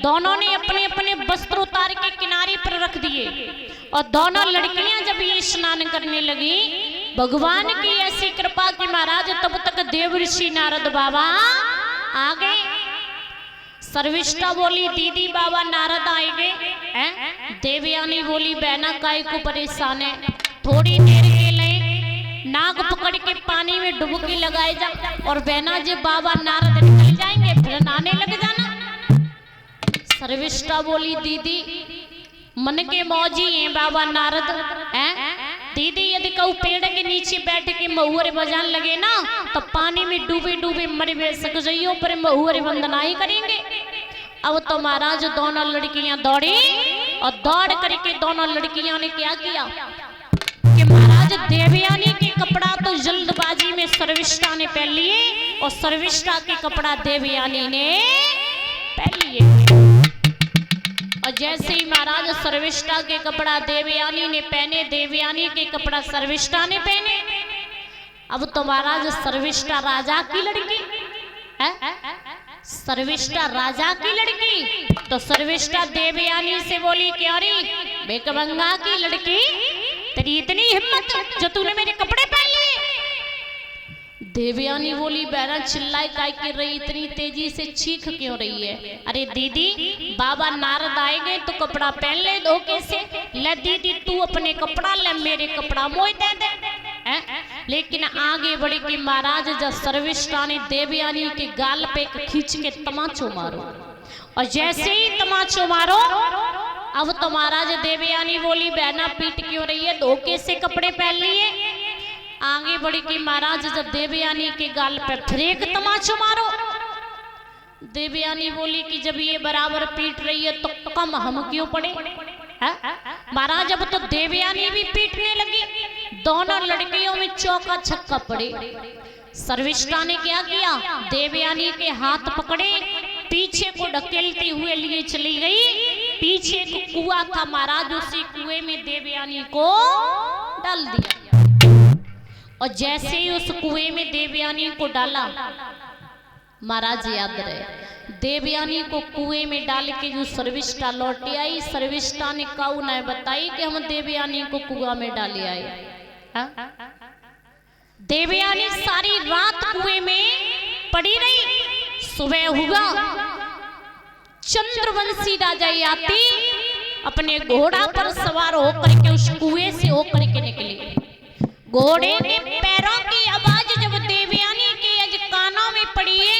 दोनों ने अपने अपने वस्त्र उतार के किनारे पर रख दिए और दोनों लड़कियां जब ये स्नान करने लगी, भगवान की ऐसी कृपा कि महाराज तब तक देव ऋषि नारद बाबा आ गए। सर्विष्ठा बोली दीदी बाबा नारद आएंगे। देवयानी बोली बहना काय को परेशान है, थोड़ी देर के लिए नाग पकड़ के पानी में डुबकी लगाए जा और बहना जी बाबा नारद निकल जाएंगे फिर नहाने लग जाना। सर्विष्ठा बोली दीदी मन के मौजी हैं बाबा नारद हैं। दीदी यदि कहूँ पेड़ के नीचे बैठ के महुअरे बजान लगे ना तो पानी में डूबे डूबे मर बे सक जाइयो पर महुअरे वंदना ही करेंगे। अब तो महाराज दोनों लड़कियां दौड़ी और दौड़ करके दोनों लड़कियों ने क्या किया कि महाराज देवयानी के कपड़ा तो जल्दबाजी में सर्विष्ठा ने पहन लिए और सर्विष्ठा के कपड़ा देवयानी ने पहन लिए। और जैसे ही महाराज सर्विष्ठा के कपड़ा देवयानी ने पहने, देवयानी के कपड़ा सर्विष्ठा ने पहने। अब तो महाराज सर्विष्ठा राजा की लड़की है, सर्विष्ठा राजा की लड़की। तो सर्विष्ठा देवयानी से बोली क्या रे बेकबंगा की लड़की, तेरी इतनी हिम्मत जो तूने मेरे कपड़े पहन लिए। देवयानी बोली बहना चिल्लाई काय कर रही, इतनी तेजी से चीख क्यों रही है। अरे दीदी बाबा नारद आएंगे तो कपड़ा पहन ले दो कैसे। ले दीदी तू अपने कपड़ा ले, मेरे कपड़ा मोई दे दे। लेकिन आगे बढ़ के महाराज जब सर्विष्ठा ने देवयानी के गाल पे खींच के तमाचो मारो और जैसे ही तमाचो मारो अब तो महाराज देवयानी बोली बहना पीट क्यों रही है, धोखे से कपड़े पहन लिए। आगे बढ़ के महाराज जब देवयानी के गाल पे फिर एक तमाचो मारो। देवयानी बोली कि जब ये बराबर पीट रही है तो कम हम क्यों पड़े। महाराज अब तो देवयानी भी पीटने लगी, दोनों लड़कियों में चौका छक्का पड़े। सर्विष्ठा ने क्या किया, देवयानी के हाथ पकड़े पीछे को ढकेलते हुए लिए चली गई। पीछे को कुआं था महाराज, उसी कुएं में देवयानी को डाल दिया। और जैसे ही उस कुएं में देवयानी को डाला, महाराज याद रहे देवयानी को कुएं में डाल के जो सर्विष्ठा लौट आई, सर्विष्ठा ने काऊ न बताई कि हम देवयानी को कुआं में डाले आए। देवयानी सारी रात कुएं में पड़ी रही। सुबह हुआ, चंद्रवंशी राजा याति अपने घोड़ा पर सवार होकर के उस कुएं से होकर के निकले। घोड़े के पैरों की आवाज जब देवयानी के कानों में पड़ी है,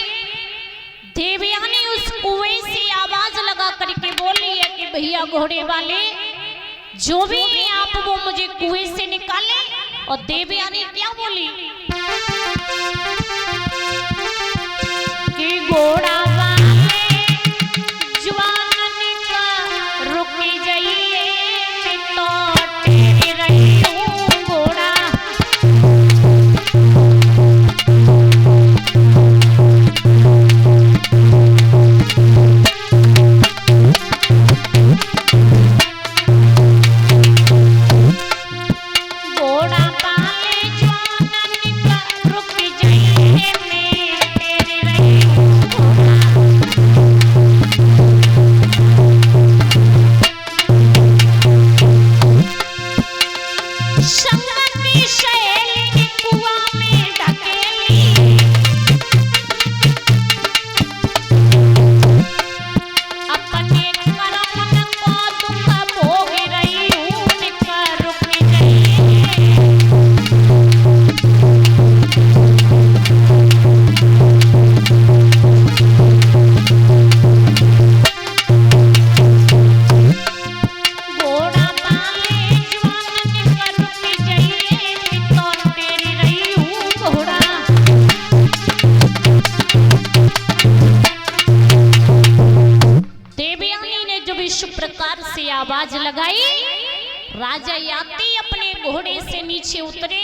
देवयानी उस कुएं से आवाज लगा करके बोली है कि भैया घोड़े वाले जो भी है आप वो मुझे कुएं से निकाले। और देवयानी क्या बोली कि घोड़ा वाले जवान का रुक जाइए तो तेरे रही हूँ घोड़ा। आवाज लगाई। राजा याति अपने घोड़े से नीचे उतरे।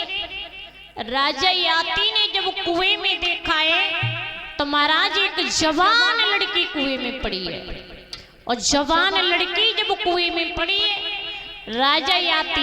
राजा याति ने जब कुएं में देखा है तो महाराज एक जवान लड़की कुएं में पड़ी है। और जवान लड़की जब कुएं में पड़ी है, राजा याति